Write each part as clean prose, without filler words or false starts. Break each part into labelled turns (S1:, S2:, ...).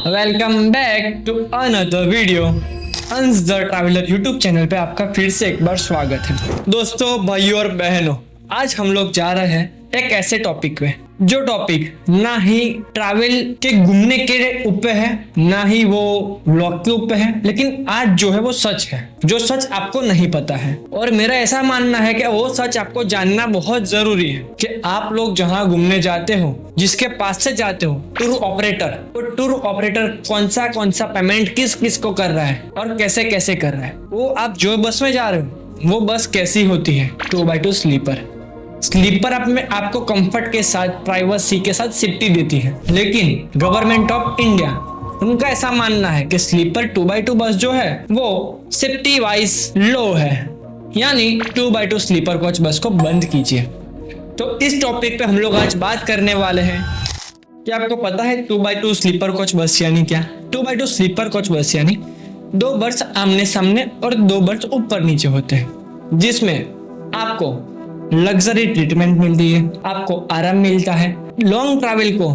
S1: Welcome back to another video. Ansh the traveller YouTube channel पे आपका फिर से एक बार स्वागत है। दोस्तों, भाइयों और बहनों, आज हम लोग जा रहे हैं एक ऐसे टॉपिक पे जो टॉपिक ना ही ट्रैवल के घूमने के ऊपर है, ना ही वो व्लॉग के ऊपर है, लेकिन आज जो है वो सच है, जो सच आपको नहीं पता है। और मेरा ऐसा मानना है कि वो सच आपको जानना बहुत जरूरी है कि आप लोग जहाँ घूमने जाते हो, जिसके पास से जाते हो, टूर ऑपरेटर, वो टूर ऑपरेटर कौन सा पेमेंट किस किस को कर रहा है और कैसे कैसे कर रहा है। वो आप जो बस में जा रहे हो वो बस कैसी होती है, 2x2 स्लीपर। स्लीपर आपको कंफर्ट के साथ, प्राइवेसी के साथ सेफ्टी देती है, लेकिन गवर्नमेंट ऑफ इंडिया उनका ऐसा मानना है कि स्लीपर 2x2 बस जो है वो सेफ्टी वाइज लो है, यानी 2x2 स्लीपर कोच बस को बंद कीजिए। तो इस टॉपिक पे हम लोग आज बात करने वाले हैं कि आपको पता है 2x2 स्लीपर कोच बस यानी क्या। 2x2 स्लीपर कोच बस यानी 2 बर्थ आमने सामने और 2 बर्थ ऊपर नीचे होते हैं, जिसमें आपको लग्जरी ट्रीटमेंट मिलती है, आपको आराम मिलता है, लॉन्ग ट्रैवल को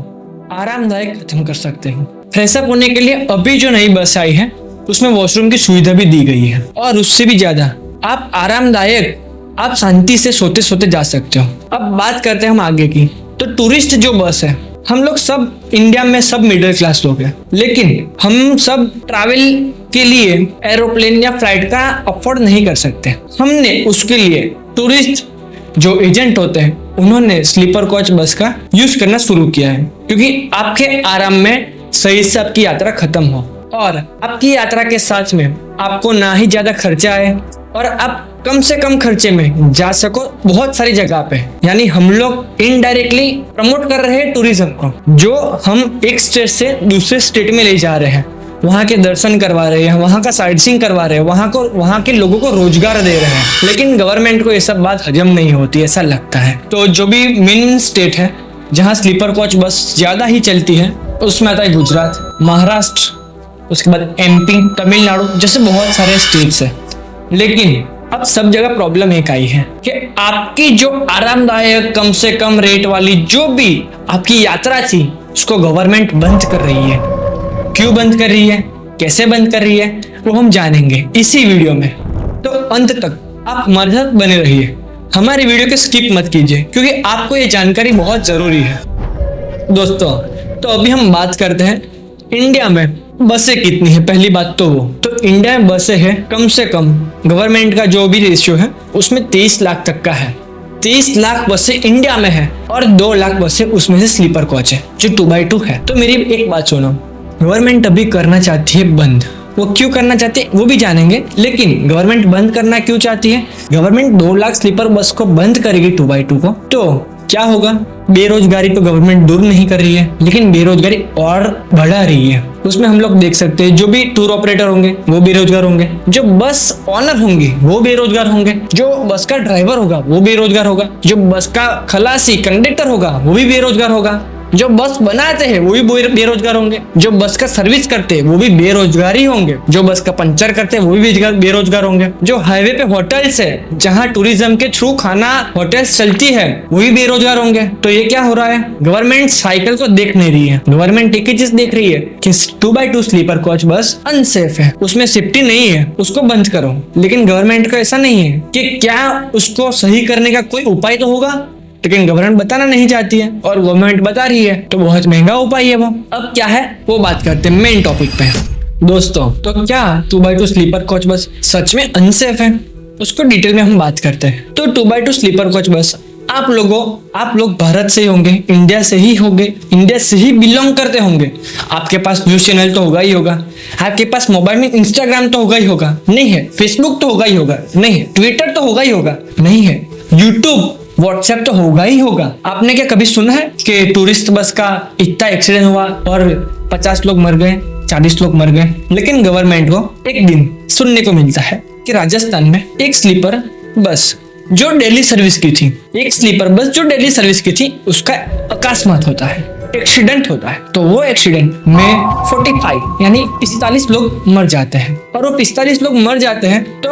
S1: आरामदायक खत्म कर सकते हैं। फ्रेशअप होने के लिए अभी जो नई बस आई है उसमें वॉशरूम की सुविधा भी दी गई है, और उससे भी ज्यादा आप आरामदायक, आप शांति से सोते सोते जा सकते हो। अब बात करते हैं हम आगे की। तो टूरिस्ट जो बस है, हम लोग सब इंडिया में सब मिडिल क्लास लोग हैं, लेकिन हम सब ट्रैवल के लिए एरोप्लेन या फ्लाइट का अफोर्ड नहीं कर सकते। हमने उसके लिए टूरिस्ट जो एजेंट होते हैं उन्होंने स्लीपर कोच बस का यूज करना शुरू किया है, क्योंकि आपके आराम में सही से आपकी यात्रा खत्म हो और आपकी यात्रा के साथ में आपको ना ही ज्यादा खर्चा आए और आप कम से कम खर्चे में जा सको बहुत सारी जगह पे। यानी हम लोग इनडायरेक्टली प्रमोट कर रहे हैं टूरिज्म को, जो हम एक स्टेट से दूसरे स्टेट में ले जा रहे हैं, वहाँ के दर्शन करवा रहे हैं, वहाँ का साइट सीइंग करवा रहे हैं, वहाँ के लोगों को रोजगार दे रहे हैं। लेकिन गवर्नमेंट को ये सब बात हजम नहीं होती, ऐसा लगता है। तो जो भी मेन स्टेट है जहाँ स्लीपर कोच बस ज्यादा ही चलती है उसमें आता है गुजरात, महाराष्ट्र, उसके बाद एमपी, तमिलनाडु जैसे बहुत सारे स्टेट्स है। लेकिन अब सब जगह प्रॉब्लम एक आई है कि आपकी जो आरामदायक कम से कम रेट वाली जो भी आपकी यात्रा थी उसको गवर्नमेंट बंद कर रही है। क्यों बंद कर रही है, कैसे बंद कर रही है, वो हम जानेंगे इसी वीडियो में। तो अंत तक आप हमारे साथ बने रहिए, हमारी वीडियो को स्किप मत कीजिए, क्योंकि आपको ये जानकारी बहुत जरूरी है। दोस्तों, तो अभी हम बात करते हैं इंडिया में बसें कितनी है। पहली बात तो इंडिया में बसें है कम से कम, गवर्नमेंट का जो भी रेशियो है उसमें 23 लाख तक का है। 23 लाख बसें इंडिया में है और 2 लाख बसें उसमें से स्लीपर कोच है जो 2x2 है। तो मेरी एक बात सुनो, गवर्नमेंट अभी करना चाहती है बंद। वो क्यों करना चाहती है वो भी जानेंगे, लेकिन गवर्नमेंट बंद करना क्यों चाहती है? गवर्नमेंट 2 लाख स्लीपर बस को बंद करेगी 2x2 को, तो क्या होगा? बेरोजगारी तो गवर्नमेंट दूर नहीं कर रही है, लेकिन बेरोजगारी और बढ़ा रही है। उसमें हम लोग देख सकते हैं जो भी टूर ऑपरेटर होंगे वो बेरोजगार होंगे, जो बस ऑनर होंगे वो बेरोजगार होंगे, जो बस का ड्राइवर होगा वो बेरोजगार होगा, जो बस का खलासी कंडक्टर होगा वो भी बेरोजगार होगा, जो बस बनाते हैं वो भी बेरोजगार होंगे, जो बस का सर्विस करते हैं वो भी बेरोजगार ही होंगे, जो बस का पंचर करते हैं वो भी बेरोजगार होंगे, जो हाईवे पे होटल्स है जहां टूरिज्म के थ्रू खाना होटल्स चलती है वो भी बेरोजगार होंगे। तो ये क्या हो रहा है? गवर्नमेंट साइकिल को देख नहीं रही है, गवर्नमेंट एक ही चीज देख रही है कि 2x2 sleeper coach bus unsafe है, उसमें सेफ्टी नहीं है, उसको बंद करो। लेकिन गवर्नमेंट को ऐसा नहीं है कि क्या उसको सही करने का कोई उपाय तो होगा, लेकिन गवर्नमेंट बताना नहीं चाहती है, और गवर्नमेंट बता रही है तो बहुत महंगा उपाय है वो। अब क्या है वो बात करते हैं मेन टॉपिक पे। दोस्तों, तो क्या 2x2 स्लीपर कोच बस सच में अनसेफ है? उसको डिटेल में हम बात करते हैं। तो 2x2 स्लीपर कोच बस आप लोग भारत से ही होंगे, इंडिया से ही होंगे, इंडिया से ही बिलोंग करते होंगे। आपके पास न्यूज चैनल तो होगा ही होगा, आपके पास मोबाइल में इंस्टाग्राम तो होगा ही होगा, नहीं है फेसबुक तो होगा ही होगा, नहीं है ट्विटर तो होगा ही होगा, नहीं है यूट्यूब, व्हाट्सएप तो होगा ही होगा। आपने क्या कभी सुना है कि टूरिस्ट बस का इतना एक्सीडेंट हुआ और 50 लोग मर गए, 40 लोग मर गए? लेकिन गवर्नमेंट को एक दिन सुनने को मिलता है कि राजस्थान में एक स्लीपर बस जो डेली सर्विस की थी, उसका अकस्मात होता है। एक्सीडेंट होता है तो वो एक्सीडेंट में 45 यानी 45 लोग मर जाते हैं, और वो 45 लोग मर जाते हैं तो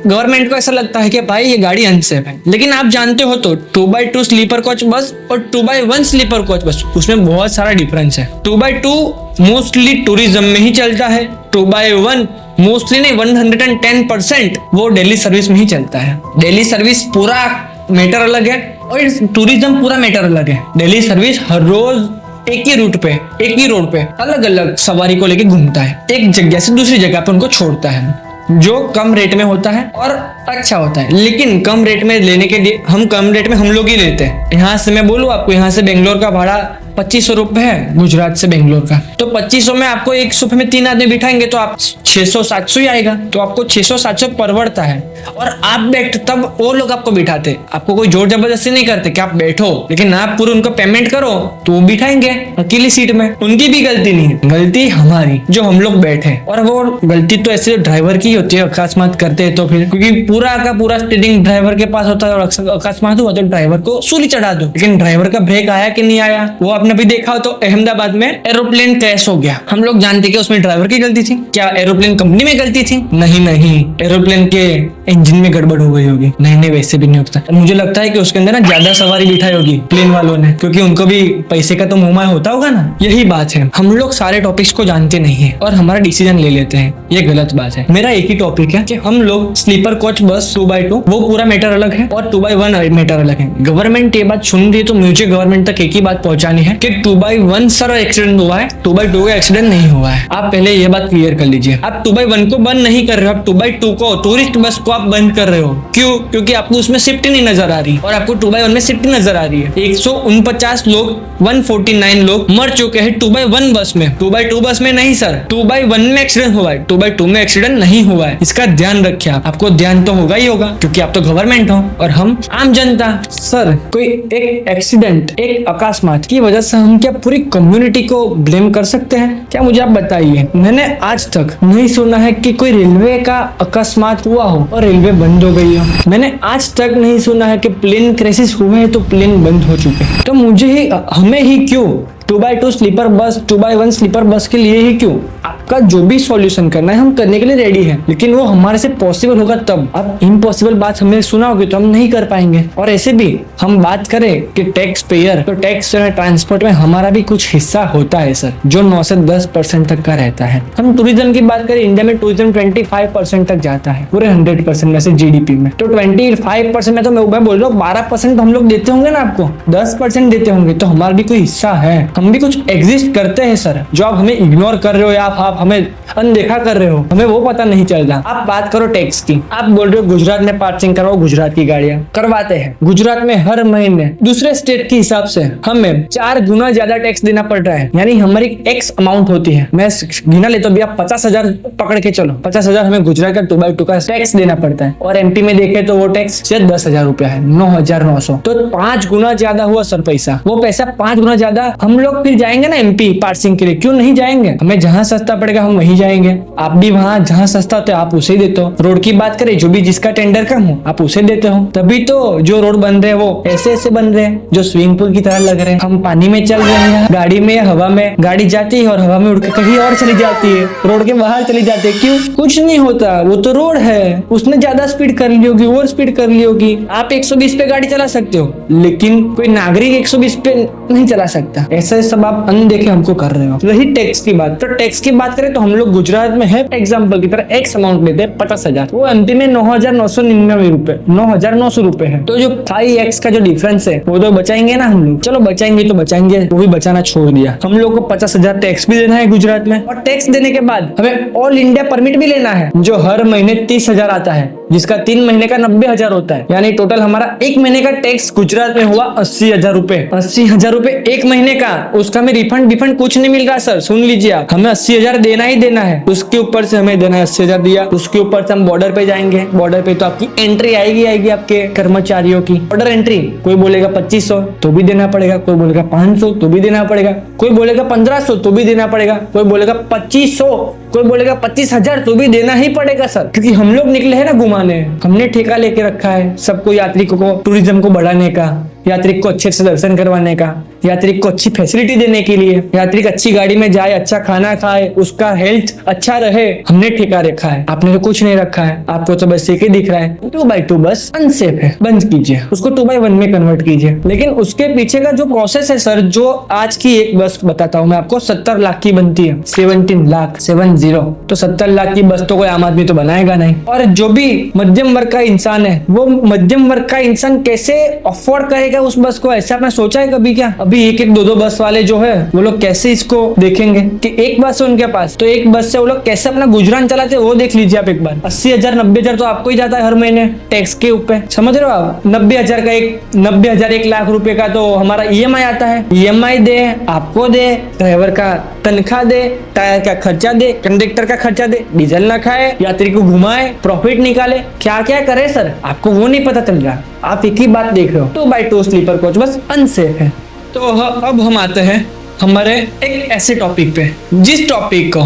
S1: गवर्नमेंट को ऐसा लगता है कि भाई ये गाड़ी अनसेफ है। लेकिन आप जानते हो तो 2x2 स्लीपर कोच बस और 2x1 स्लीपर कोच बस, उसमें बहुत सारा डिफरेंस है। 2x2 मोस्टली टूरिज्म में ही चलता है, 2x1 मोस्टली नहीं 110% वो डेली सर्विस में ही चलता है। डेली सर्विस पूरा मैटर अलग है और टूरिज्म पूरा मैटर अलग है। डेली सर्विस हर रोज एक ही रूट पे, एक ही रोड पे अलग अलग सवारी को लेके घूमता है, एक जगह से दूसरी जगह पे उनको छोड़ता है, जो कम रेट में होता है और अच्छा होता है। लेकिन कम रेट में लेने के लिए हम कम रेट में हम लोग ही लेते हैं। यहाँ से मैं बोलूँ आपको, यहाँ से बेंगलोर का भाड़ा 2500 रुपए है, गुजरात से बेंगलोर का। तो 2500 में आपको एक सोफे में 3 आदमी बिठाएंगे तो आप 600-700 ही आएगा, तो आपको 600-700 परवड़ता है। और आप बैठ तब वो लोग आपको बिठाते, आपको कोई जोर जबरदस्ती नहीं करते कि आप बैठो, लेकिन आप पूरे उनको पेमेंट करो तो वो बिठाएंगे अकेली सीट में। उनकी भी गलती नहीं है, गलती हमारी जो हम लोग बैठे। और वो गलती तो ऐसे ड्राइवर की होती है, अकस्मात करते हैं तो फिर, क्योंकि पूरा का पूरा स्टीयरिंग ड्राइवर के पास होता है और अकस्मात हुआ तो ड्राइवर को सूली चढ़ा दो। लेकिन ड्राइवर का ब्रेक आया कि नहीं आया, वो आपने भी देखा हो तो अहमदाबाद में एरोप्लेन क्रैश हो गया। हम लोग जानते कि उसमें ड्राइवर की गलती थी क्या, एरोप्लेन कंपनी में गलती थी? नहीं, एरोप्लेन के इंजन में गड़बड़ हो गई होगी। नहीं, वैसे भी नहीं होता। मुझे लगता है कि उसके अंदर ना ज्यादा सवारी बिठाई होगी प्लेन वालों ने, क्योंकि उनको भी पैसे का तो मुंह होता होगा ना। यही बात है, हम लोग सारे टॉपिक्स को जानते नहीं है और हमारा डिसीजन ले लेते हैं, ये गलत बात है। मेरा एक ही टॉपिक है कि हम लोग स्लीपर कोच बस 2x2 वो पूरा मैटर अलग है और 2x1 मैटर अलग है। गवर्नमेंट ये बात सुन रही है तो मुझे गवर्नमेंट तक एक ही बात पहुंचानी है कि 2x1 सर एक्सीडेंट हुआ है, 2x2 का एक्सीडेंट नहीं हुआ है। आप पहले ये बात क्लियर कर लीजिए। आप 2x1 को बंद नहीं कर रहे हो, आप 2x2 को, टूरिस्ट बस को आप बंद कर रहे हो। क्यों? क्योंकि आपको उसमें सेफ्टी नहीं नजर आ रही और आपको 2x1 में सेफ्टी नजर आ रही है। 149 लोग 149 लोग मर चुके हैं 2x1 बस में, 2x2 बस में नहीं सर। 2x1 में एक्सीडेंट हुआ है, 2x2 में एक्सीडेंट नहीं हुआ है। इसका ध्यान रखिए, आपको ध्यान तो होगा ही होगा क्योंकि आप तो गवर्नमेंट हो और हम आम जनता। सर कोई एक एक्सीडेंट, एक अकस्मात की वजह से हम क्या पूरी कम्युनिटी को ब्लेम कर सकते हैं क्या? मुझे आप बताइए। मैंने आज तक नहीं सुना है कि कोई रेलवे का अकस्मात हुआ हो और रेलवे बंद हो गई हो। मैंने आज तक नहीं सुना है कि प्लेन क्रैशेस हुए हैं तो प्लेन बंद हो चुके हैं। तो मुझे ही, हमें ही क्यों 2x2 sleeper bus, 2x1 sleeper bus के लिए ही क्यों? आपका जो भी सॉल्यूशन करना है हम करने के लिए रेडी हैं, लेकिन वो हमारे से पॉसिबल होगा तब। अब इम्पॉसिबल बात हमने सुना होगी तो हम नहीं कर पाएंगे। और ऐसे भी हम बात करें कि टैक्स पेयर, तो टैक्स ट्रांसपोर्ट में हमारा भी कुछ हिस्सा होता है सर, जो 9 से 10% तक का रहता है। हम टूरिज्म की बात करें, इंडिया में टूरिज्म 25% तक जाता है पूरे 100% में से जीडीपी में। तो 25% में तो मैं बोल रहा हूँ 12% तो हम लोग देते होंगे ना, आपको 10% देते होंगे, तो हमारा भी कोई हिस्सा है। हम भी कुछ एग्जिस्ट करते हैं सर, जो आप हमें इग्नोर कर रहे हो या आप हमें अनदेखा कर रहे हो, हमें वो पता नहीं चल रहा। आप बात करो टैक्स की, आप बोल रहे हो गुजरात में पार्किंग करवाओ, गुजरात की गाड़ियां करवाते हैं। गुजरात में हर महीने दूसरे स्टेट के हिसाब से हमें 4 गुना ज्यादा टैक्स देना पड़ रहा है। यानी हमारी एक्स अमाउंट होती है, मैं गिना लेता हूँ, 50,000 पकड़ के चलो, 50,000 हमें गुजरात का 2x2 का टैक्स देना पड़ता है। और एमपी में देखे तो वो टैक्स सिर्फ 10,000 रुपया है, 9,900। तो 5 गुना ज्यादा हुआ सर पैसा। वो पैसा 5 गुना ज्यादा हम लोग फिर जाएंगे ना एमपी पार्सिंग के लिए, क्यों नहीं जाएंगे? हमें जहां सस्ता पड़ेगा हम वहीं जाएंगे। आप भी वहां जहां सस्ता होता है आप उसे ही देते हो। रोड की बात करें, जो भी जिसका टेंडर कम हो आप उसे देते हो। तभी तो जो रोड बन रहे हैं वो ऐसे ऐसे बन रहे हैं जो स्विमिंग पूल की तरह लग रहे हैं। हम पानी में चल रहे हैं, गाड़ी में, हवा में, गाड़ी जाती है और हवा में उड़ के कहीं और चली जाती है, रोड के बाहर चली जाती है। क्यों? कुछ नहीं होता, वो तो रोड है, उसने ज्यादा स्पीड कर ली होगी, ओवर स्पीड कर ली होगी। आप 120 पे गाड़ी चला सकते हो, लेकिन कोई नागरिक 120 पे नहीं चला सकता। ऐसा सब आप अनदेखे हमको कर रहे हो। रही टैक्स की बात, तो टैक्स की बात करें तो हम लोग गुजरात में है एग्जाम्पल की तरह एक्स अमाउंट लेते हैं 50,000, वो एमपी में 9,999 रुपए, 9,900 रुपए है। तो जो 5x का जो डिफरेंस है वो तो बचाएंगे ना हम लोग। चलो बचाएंगे तो बचाएंगे, वो भी बचाना छोड़ दिया। हम लोग को 50,000 टैक्स भी देना है गुजरात में, और टैक्स देने के बाद हमें ऑल इंडिया परमिट भी लेना है जो हर महीने 30,000 आता है, जिसका 3 महीने का 90,000 होता है। यानी टोटल हमारा 1 महीने का टैक्स गुजरात में हुआ 80,000 रुपए। 80,000 रुपए 1 महीने का, उसका में रिफंड कुछ नहीं मिल रहा सर। सुन लीजिए आप, हमें 80,000 देना ही देना है, उसके ऊपर से हमें देना है 80,000 दिया, उसके ऊपर से हम बॉर्डर पे जाएंगे। बॉर्डर पे तो आपकी एंट्री आएगी आपके कर्मचारियों की बॉर्डर एंट्री। कोई बोलेगा 2500 तो भी देना पड़ेगा, कोई बोलेगा 500 तो भी देना पड़ेगा, कोई बोलेगा 1500 तो भी देना पड़ेगा, कोई बोलेगा 2500, कोई बोलेगा 25,000 तो भी देना ही पड़ेगा सर। क्योंकि हम लोग निकले हैं ना घुमाने, हमने ठेका लेके रखा है सबको, यात्री को, टूरिज्म को बढ़ाने का, यात्री को अच्छे से दर्शन करवाने का। यात्री को अच्छी फैसिलिटी देने के लिए, यात्री अच्छी गाड़ी में जाए, अच्छा खाना खाए, उसका हेल्थ अच्छा रहे, हमने ठेका रखा है। आपने तो कुछ नहीं रखा है, आपको तो बस एक ही दिख रहा है 2x2 बस अनसेफ है, बंद कीजिए उसको, 2x1 में कन्वर्ट कीजिए। लेकिन उसके पीछे का जो प्रोसेस है सर, जो आज की एक बस बताता हूँ मैं आपको, 70 लाख की बनती है, 17 लाख 70, तो 70 लाख की बस तो कोई आम आदमी तो बनाएगा नहीं। और जो भी मध्यम वर्ग का इंसान है, वो मध्यम वर्ग का इंसान कैसे अफोर्ड करेगा उस बस को? ऐसा आपने सोचा है कभी क्या? अभी एक एक दो बस वाले जो है वो लोग कैसे इसको देखेंगे कि एक बस है उनके पास, तो एक बस से वो लोग कैसे अपना गुजरान चलाते हैं वो देख लीजिए आप एक बार। 80,000 90,000 तो आपको ही जाता है हर महीने टैक्स के ऊपर, समझ रहे हो आप? 90,000 1 लाख रुपए का तो हमारा EMI आता है, EMI दे, आपको दे, ड्राइवर का तनख्वाह दे, टायर का खर्चा दे, कंडक्टर का खर्चा दे, डीजल ना खाए, यात्री को घुमाए, प्रॉफिट निकाले, क्या क्या करे सर, आपको वो नहीं पता चल रहा। आप एक ही बात देख रहे हो, 2x2 sleeper coach bus unsafe है। तो अब हम आते हैं हमारे एक ऐसे टॉपिक पे, जिस टॉपिक को,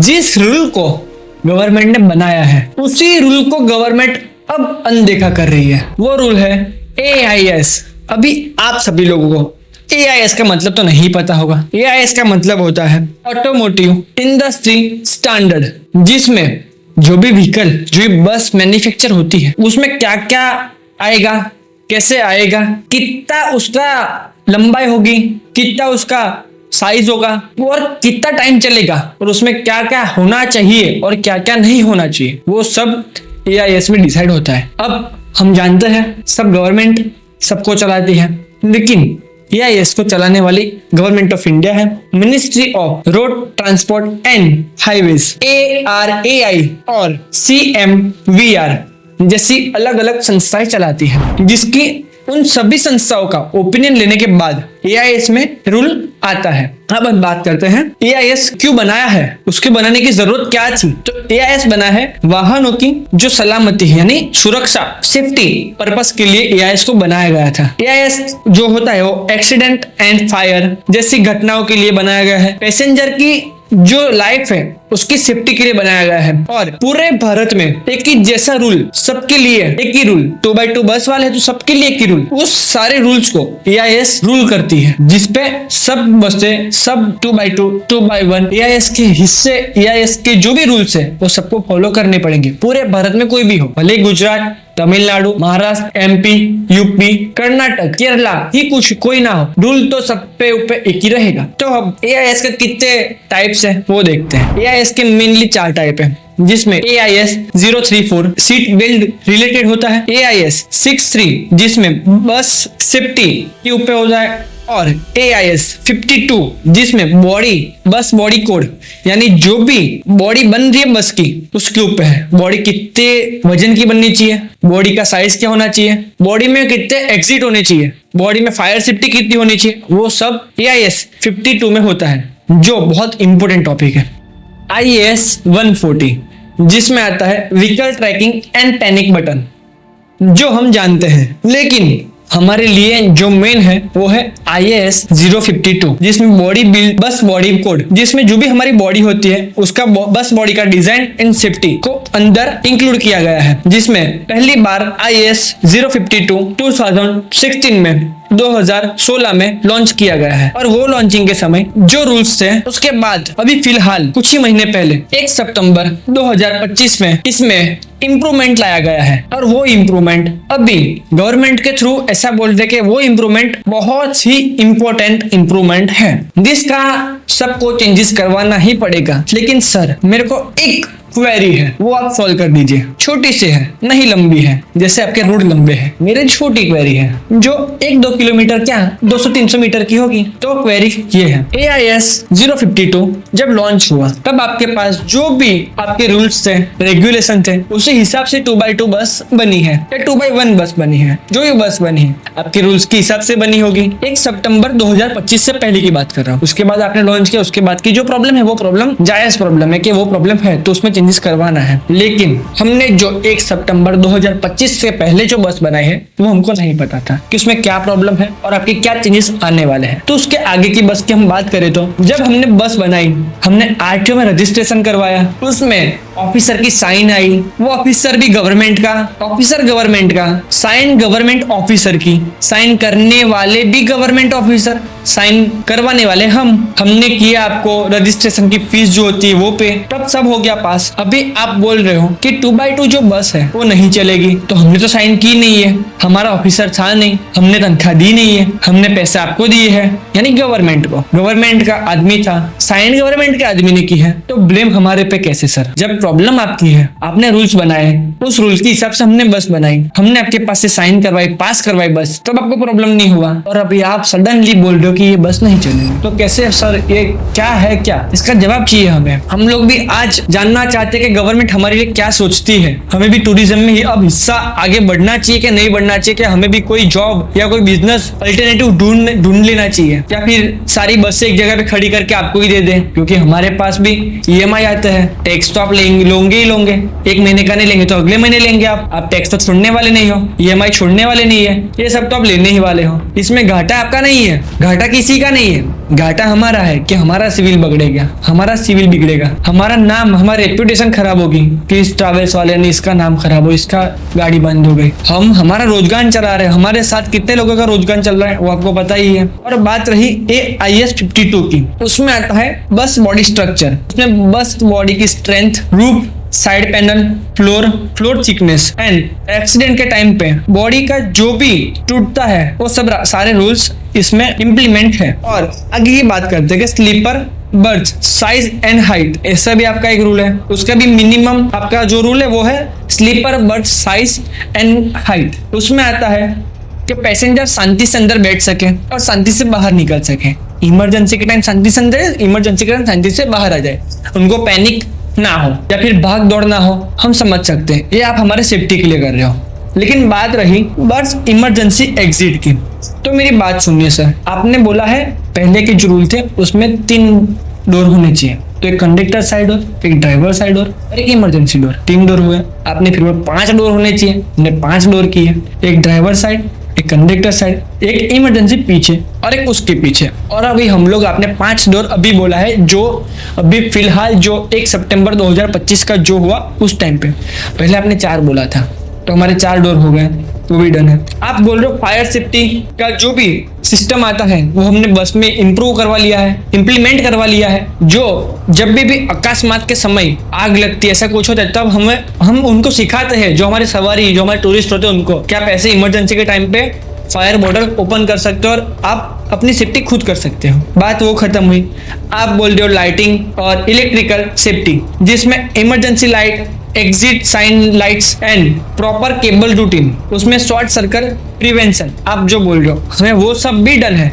S1: जिस रूल को गवर्नमेंट ने बनाया है, उसी रूल को गवर्नमेंट अब अनदेखा कर रही है। वो रूल है AIS। अभी आप सभी लोगों को AIS का मतलब तो नहीं पता होगा। AIS का मतलब होता है ऑटोमोटिव इंडस्ट्री स्टैंडर्ड, जिसमें जो भी व्हीकल, जो भी बस मैन्युफैक्चर होती है, उसमें क्या क्या आएगा, कैसे आएगा, कितना उसका लंबाई होगी, कितना उसका साइज होगा और कितना टाइम चलेगा, और उसमें क्या क्या होना चाहिए और क्या क्या नहीं होना चाहिए, वो सब AIS में डिसाइड होता है। अब हम जानते हैं सब गवर्नमेंट सबको चलाती है, लेकिन AIS को चलाने वाली गवर्नमेंट ऑफ इंडिया है, ministry of road transport and highways ARAI और CMVR जैसी अलग अलग संस्थाएं चलाती है, जिसकी उन सभी संस्थाओं का ओपिनियन लेने के बाद AIS में रूल आता है। अब हम बात करते हैं AIS क्यों बनाया है, उसके बनाने की जरूरत क्या थी। तो AIS बना है वाहनों की जो सलामती यानी सुरक्षा, सेफ्टी पर्पस के लिए AIS को बनाया गया था। AIS जो होता है वो एक्सीडेंट एंड फायर जैसी घटनाओं के लिए बनाया गया है, पैसेंजर की जो लाइफ है उसकी सेफ्टी के लिए बनाया गया है, और पूरे भारत में एक ही जैसा रूल, सबके लिए एक ही रूल। 2x2 बस वाले तो सबके लिए एक ही रूल, उस सारे रूल्स को AIS रूल करती है, जिसपे सब बसें, सब 2x2 2x1 AIS के हिस्से, AIS के जो भी रूल्स है वो सबको फॉलो करने पड़ेंगे, पूरे भारत में कोई भी हो, भले गुजरात, तमिलनाडु, महाराष्ट्र, MP, UP, कर्नाटक, केरला ही कुछ कोई ना हो, रूल तो सब पे ऊपर एक ही रहेगा। तो अब AIS के कितने टाइप्स है वो देखते हैं। AIS के मेनली 4 टाइप है, जिसमें AIS 034 सीट बेल्ट रिलेटेड होता है, AIS 63 जिसमें बस सेफ्टी के ऊपर होता है, और AIS 52 जिसमें बस बॉडी कोड यानी जो भी बॉडी बन रही है बस की उसके ऊपर है, बॉडी कितने वजन की बननी चाहिए, बॉडी का साइज क्या होना चाहिए, बॉडी में कितने एग्जिट होने चाहिए, बॉडी में फायर सेफ्टी कितनी होनी चाहिए, वो सब AIS 52 में होता है, जो बहुत इंपॉर्टेंट टॉपिक है। IAS 140 जिसमें आता है vehicle tracking and panic button, जो हम जानते हैं, लेकिन हमारे लिए जो मेन है वो है IAS 052 जिसमें बस बॉडी कोड, जिसमें जो भी हमारी बॉडी होती है उसका बस बॉडी का डिजाइन एंड सेफ्टी को अंदर इंक्लूड किया गया है, जिसमें पहली बार IAS 052 2016 में 2016 में लॉन्च किया गया है, और वो लॉन्चिंग के समय जो रूल्स थे उसके बाद अभी फिलहाल कुछ ही महीने पहले 1 सितंबर 2025 में इसमें इम्प्रूवमेंट लाया गया है, और वो इम्प्रूवमेंट अभी गवर्नमेंट के थ्रू ऐसा बोल रहे कि वो इम्प्रूवमेंट बहुत ही इंपॉर्टेंट इम्प्रूवमेंट है, जिसका सबको चेंजेस करवाना ही पड़ेगा। लेकिन सर मेरे को एक क्वेरी है, वो आप सॉल्व कर दीजिए, छोटी सी है, नहीं लंबी है, जैसे आपके रोड लंबे हैं, मेरे छोटी क्वेरी है जो 1-2 किलोमीटर क्या 200-300 मीटर की होगी। तो क्वेरी ये है, AIS 052 जब लॉन्च हुआ तब आपके पास जो भी आपके रूल्स थे, रेगुलेशन थे, उसी हिसाब से 2x2 बस बनी है या 2x1 बस बनी है, जो भी बस बनी है आपके रूल्स के हिसाब से बनी होगी। 1 सितंबर 2025 से पहले की बात कर रहा हूँ, उसके बाद आपने लॉन्च किया, उसके बाद की जो प्रॉब्लम है वो प्रॉब्लम जायज प्रॉब्लम है कि वो प्रॉब्लम है, तो उसमें चेंजेस करवाना है, लेकिन हमने जो 1 सितंबर 2025 से पहले जो बस बनाई है वो हमको नहीं पता था कि उसमें क्या प्रॉब्लम है और आपके क्या चेंजेस आने वाले हैं। तो उसके आगे की बस की हम बात करें तो जब हमने बस बनाई, हमने आरटीओ में रजिस्ट्रेशन करवाया, उसमें ऑफिसर की साइन आई, वो ऑफिसर भी गवर्नमेंट का, ऑफिसर गवर्नमेंट का, साइन गवर्नमेंट ऑफिसर की, साइन करने वाले भी गवर्नमेंट ऑफिसर, साइन करवाने वाले हमने किया आपको रजिस्ट्रेशन की फीस जो होती है वो पे, तब सब हो गया पास। अभी आप बोल रहे हो कि 2x2 जो बस है वो नहीं चलेगी, तो हमने तो साइन की नहीं है, हमारा ऑफिसर था नहीं, हमने तनख्वाह दी नहीं है, हमने पैसे आपको दिए हैं, यानी गवर्नमेंट को, गवर्नमेंट का आदमी था, साइन गवर्नमेंट के आदमी ने की है, तो ब्लेम हमारे पे कैसे सर? जब प्रॉब्लम आपकी है, आपने रूल्स बनाए, उस रूल्स के हिसाब से हमने बस बनाई, हमने आपके पास से साइन करवाई, पास करवाई बस, तब आपको प्रॉब्लम नहीं हुआ, और अभी आप सडनली बोल रहे हो कि ये बस नहीं चलेगी, तो कैसे सर? ये क्या है? क्या इसका जवाब चाहिए हमें। हम लोग भी आज जानना चाहते हैं कि गवर्नमेंट हमारे लिए क्या सोचती है, हमें भी टूरिज्म में ही अब हिस्सा आगे बढ़ना चाहिए कि नहीं बढ़ना चाहिए, कि हमें भी कोई जॉब या कोई बिजनेस अल्टरनेटिव ढूंढ लेना चाहिए, या फिर सारी बसें एक जगह पे खड़ी करके आपको ही दे दें, क्योंकि हमारे पास भी ईएमआई आता है, टैक्स तो आप लोगे ही लोगे, एक महीने का नहीं लेंगे तो अगले महीने लेंगे, आप टैक्स तो छोड़ने वाले नहीं हो, ईएमआई छोड़ने वाले नहीं है, ये सब तो आप लेने ही वाले हो, इसमें घाटा आपका नहीं है, घाटा किसी का नहीं है, घाटा हमारा है कि हमारा सिविल बिगड़ेगा, हमारा सिविल बिगड़ेगा, हमारा नाम, हमारी रेप्यूटेशन खराब होगी कि इस ट्रैवल्स वाले ने इसका नाम खराब हो, इसका गाड़ी बंद हो गई, हमारा रोजगार चला रहे हैं, हमारे साथ कितने लोगों का रोजगार चल रहा है वो आपको पता ही है। और बात रही AIS 52 की, उसमें आता है बस बॉडी स्ट्रक्चर, उसमें बस बॉडी की strength, roof, side panel, floor thickness and accident के टाइम पे बॉडी का जो भी टूटता है वो सब सारे रूल्स इसमें इम्प्लीमेंट है। और आगे की बात करते हैं कि sleeper berth size and height, ऐसा भी आपका एक रूल है, उसका भी मिनिमम आपका जो रूल है वो है sleeper berth size and height. उसमें आता है कि पैसेंजर शांति से अंदर बैठ सके और शांति से बाहर निकल सके, इमरजेंसी के टाइम शांति से अंदर, इमरजेंसी के टाइम शांति से बाहर आ जाए, उनको पैनिक ना हो या फिर भाग दौड़ ना हो, हम समझ सकते हैं ये आप हमारे सेफ्टी के लिए कर रहे हो। लेकिन बात रही बस इमरजेंसी एग्जिट की, तो मेरी बात सुनिए सर, आपने बोला है पहले के जो रूल थे उसमें 3 डोर होने चाहिए, तो एक कंडक्टर साइड डोर, एक ड्राइवर साइड डोर और एक इमरजेंसी डोर, 3 डोर हुए। आपने फिर 5 डोर होने चाहिए, हमने 5 डोर किए, एक ड्राइवर साइड, एक कंडक्टर साइड, एक इमरजेंसी पीछे और एक उसके पीछे। और अभी हम लोग आपने 5 डोर अभी बोला है, जो अभी फिलहाल जो 1 सितंबर 2025 का जो हुआ उस टाइम पे, पहले आपने 4 बोला था, तो हमारे 4 डोर हो गए, वो भी डन है। आप बोल रहे हो फायर सेफ्टी का जो भी सिस्टम आता है वो हमने बस में इंप्रूव करवा लिया है, इम्प्लीमेंट करवा लिया है, जो जब भी अकस्मात के समय आग लगती है, ऐसा कुछ होता है, तब हम उनको सिखाते हैं, जो हमारे सवारी, जो हमारे टूरिस्ट होते हैं उनको, क्या आप ऐसे इमरजेंसी के टाइम पे फायर बॉटल ओपन कर सकते हो और आप अपनी सेफ्टी खुद कर सकते हो। बात वो खत्म हुई। आप बोल रहे हो लाइटिंग और इलेक्ट्रिकल सेफ्टी, जिसमें emergency light, exit sign lights and proper cable routine, उसमें शॉर्ट सर्किट प्रिवेंशन, आप जो बोल रहे हो हमें वो सब भी डन है,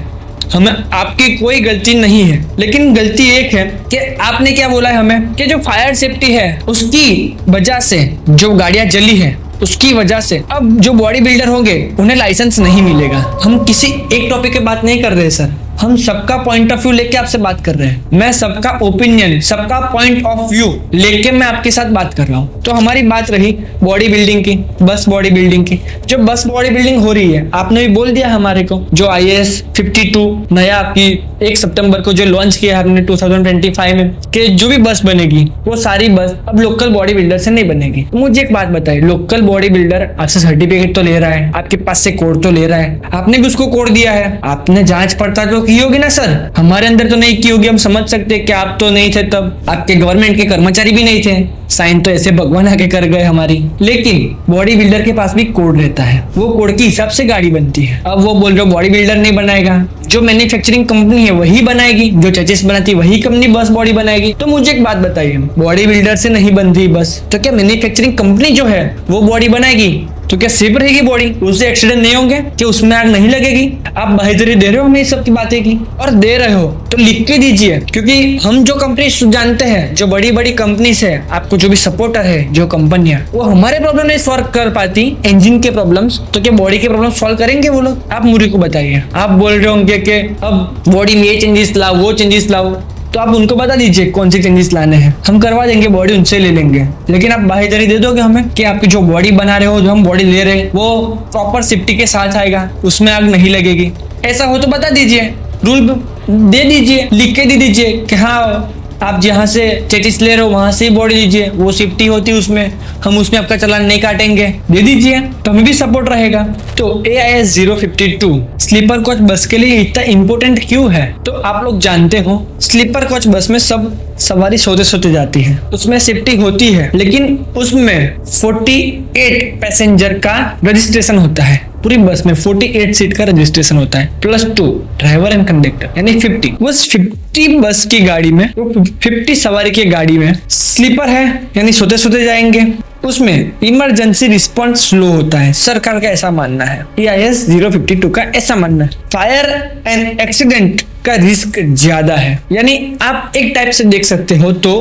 S1: हमें आपकी कोई गलती नहीं है। लेकिन गलती एक है कि आपने क्या बोला है हमें कि जो फायर सेफ्टी है उसकी वजह से जो गाड़ियां जली है उसकी वजह से अब जो बॉडी बिल्डर होंगे उन्हें लाइसेंस नहीं मिलेगा। हम किसी एक टॉपिक की बात नहीं कर रहे सर, हम सबका पॉइंट ऑफ व्यू लेके आपसे बात कर रहे हैं, मैं सबका ओपिनियन, सबका पॉइंट ऑफ व्यू लेके मैं आपके साथ बात कर रहा हूँ। तो हमारी बात रही बॉडी बिल्डिंग की, बस बॉडी बिल्डिंग की, जो बस बॉडी बिल्डिंग हो रही है, आपने भी बोल दिया हमारे को, जो IAS 52 नया आपकी 1 सितंबर को जो लॉन्च किया है आपने 2025 में, कि जो भी बस बनेगी वो सारी बस अब लोकल बॉडी बिल्डर से नहीं बनेगी। तो मुझे एक बात बताइए, लोकल बॉडी बिल्डर आपसे सर्टिफिकेट तो ले रहा है, आपके पास से कोड तो ले रहा है, आपने भी उसको कोड दिया है, आपने जांच पड़ताल तो की होगी ना सर, हमारे अंदर तो नहीं की होगी, हम समझ सकते हैं कि आप तो नहीं थे तब, आपके गवर्नमेंट के कर्मचारी भी नहीं थे, साइन तो ऐसे भगवान आके कर गए हमारी। लेकिन बॉडी बिल्डर के पास भी कोड रहता है, वो कोड के हिसाब से गाड़ी बनती है। अब वो बोल रहे हो बॉडी बिल्डर नहीं बनाएगा, जो मैन्युफैक्चरिंग कंपनी है वही बनाएगी, जो चेसिस बनाती है वही कंपनी बस बॉडी बनाएगी। तो मुझे एक बात बताइए, बॉडी बिल्डर से नहीं बनती बस, तो क्या मैन्युफैक्चरिंग कंपनी जो है वो बॉडी बनाएगी तो क्या सेफ रहेगी बॉडी, उससे एक्सीडेंट नहीं होंगे, कि उसमें आग नहीं लगेगी? आप बहादुरी दे रहे हो हमें इस सब की बातें की, और दे रहे हो तो लिख के दीजिए, क्योंकि हम जो कंपनी जानते हैं, जो बड़ी बड़ी कंपनीज है, आपको जो भी सपोर्टर है, जो कंपनियां, वो हमारे प्रॉब्लम नहीं सॉल्व कर पाती, इंजन के प्रॉब्लम्स, तो क्या बॉडी के प्रॉब्लम सॉल्व करेंगे वो लोग? आप मुझे को बताइए। आप बोल रहे होंगे कि अब बॉडी में ये चेंजेस लाओ, वो चेंजेस लाओ, तो आप उनको बता दीजिए कौन सी चेंजेस लाने हैं, हम करवा देंगे, बॉडी उनसे ले लेंगे। लेकिन आप बाहेधरी दे दोगे हमें कि आपकी जो बॉडी बना रहे हो, जो हम बॉडी ले रहे हैं, वो प्रॉपर सेफ्टी के साथ आएगा, उसमें आग नहीं लगेगी। ऐसा हो तो बता दीजिए, रूल दे दीजिए, लिख के दे दीजिए कि हाँ आप जहाँ से चेटिस ले रहे हो वहां से ही बॉडी लीजिए, वो सेफ्टी होती है उसमें, हम उसमें आपका चालान नहीं काटेंगे, दे दीजिए तो हमें भी सपोर्ट रहेगा। तो AIS 052 स्लीपर कोच बस के लिए इतना इंपॉर्टेंट क्यों है? तो आप लोग जानते हो स्लीपर कोच बस में सब सवारी सोते सोते जाती है, उसमें सेफ्टी होती है, लेकिन उसमें 48 पैसेंजर का रजिस्ट्रेशन होता है। पूरी बस में 48 सीट का रजिस्ट्रेशन होता है, +2 ड्राइवर एंड कंडक्टर, यानी 50। उस 50 बस की गाड़ी में, 50 सवारी की गाड़ी में स्लीपर है, यानी सोते सोते जाएंगे, उसमें इमरजेंसी रिस्पॉन्स स्लो होता है, सरकार का ऐसा मानना है, AIS 052 का ऐसा मानना है। फायर एंड एक्सीडेंट का रिस्क ज्यादा है, यानी आप एक टाइप से देख सकते हो तो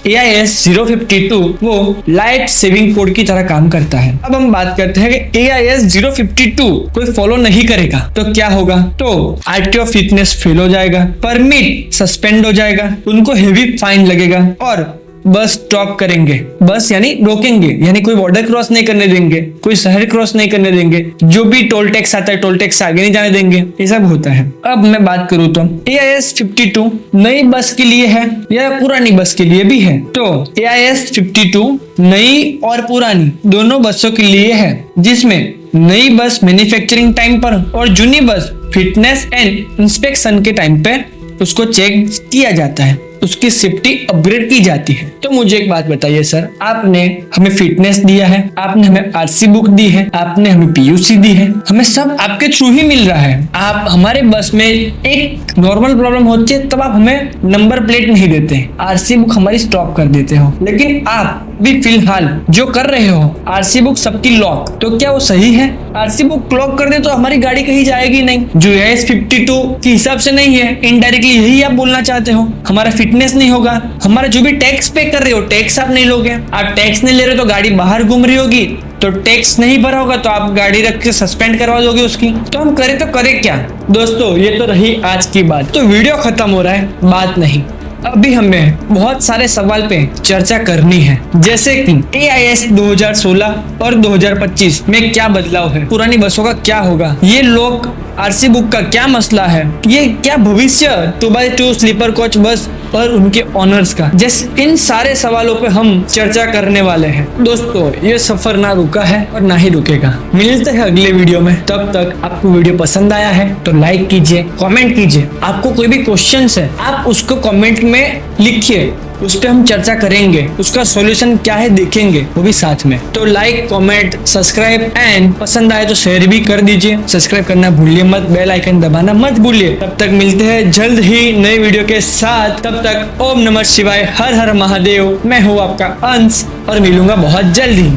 S1: AIS 052 वो लाइफ सेविंग कोड की तरह काम करता है। अब हम बात करते हैं कि AIS 052 कोई फॉलो नहीं करेगा तो क्या होगा? तो RTO फिटनेस फेल हो जाएगा, परमिट सस्पेंड हो जाएगा, उनको हेवी फाइन लगेगा और बस स्टॉप करेंगे, बस यानी रोकेंगे, यानी कोई बॉर्डर क्रॉस नहीं करने देंगे, कोई शहर क्रॉस नहीं करने देंगे, जो भी टोल टैक्स आता है टोल टैक्स आगे नहीं जाने देंगे, ये सब होता है। अब मैं बात करूँ तो AIS 52 नई बस के लिए है या पुरानी बस के लिए भी है? तो AIS 52 नई और पुरानी दोनों बसों के लिए है, जिसमें नई बस मैन्युफैक्चरिंग टाइम पर और जूनी बस फिटनेस एंड इंस्पेक्शन के टाइम पे उसको चेक किया जाता है, उसकी सेफ्टी अपग्रेड की जाती है। तो मुझे एक बात बताइए सर, आपने हमें फिटनेस दिया है, आपने हमें RC बुक दी है, आपने हमें PUC दी है, हमें सब आपके थ्रू ही मिल रहा है। आप हमारे बस में एक नॉर्मल प्रॉब्लम होती है तब आप हमें नंबर प्लेट नहीं देते, RC बुक हमारी स्टॉप कर देते हो, लेकिन आप भी फिलहाल जो कर रहे हो RC बुक सबकी लॉक, तो क्या वो सही है? RC बुक लॉक कर दे तो हमारी गाड़ी कहीं जाएगी नहीं, जो AIS 52 के हिसाब से नहीं है। इनडायरेक्टली यही आप बोलना चाहते हो, हमारा फिटनेस नहीं होगा, हमारा जो भी टैक्स पे कर रहे हो टैक्स आप नहीं लोगे, आप टैक्स नहीं ले रहे हो तो गाड़ी बाहर घूम रही होगी, तो टैक्स नहीं भरा होगा तो आप गाड़ी रख के सस्पेंड करवा दोगे उसकी, तो हम करें तो करें क्या? दोस्तों ये तो रही आज की बात, तो वीडियो खत्म हो रहा है, बात नहीं, अभी हमें बहुत सारे सवाल पे चर्चा करनी है, जैसे कि AIS 2016 और 2025 में क्या बदलाव है, पुरानी बसों का क्या होगा, ये लोग RC बुक का क्या मसला है, ये क्या भविष्य 2x2 स्लीपर कोच बस और उनके ऑनर्स का, जैसे इन सारे सवालों पे हम चर्चा करने वाले हैं। दोस्तों ये सफर ना रुका है और ना ही रुकेगा, मिलते हैं अगले वीडियो में। तब तक आपको वीडियो पसंद आया है तो लाइक कीजिए, कमेंट कीजिए, आपको कोई भी क्वेश्चन है आप उसको कमेंट में लिखिए, उस पर हम चर्चा करेंगे, उसका सॉल्यूशन क्या है देखेंगे वो भी साथ में। तो लाइक कमेंट सब्सक्राइब एंड पसंद आए तो शेयर भी कर दीजिए, सब्सक्राइब करना भूलिए मत, बेल आइकन दबाना मत भूलिए। तब तक मिलते हैं जल्द ही नए वीडियो के साथ, तब तक ओम नमः शिवाय, हर हर महादेव। मैं हूँ आपका अंश और मिलूंगा बहुत जल्द ही।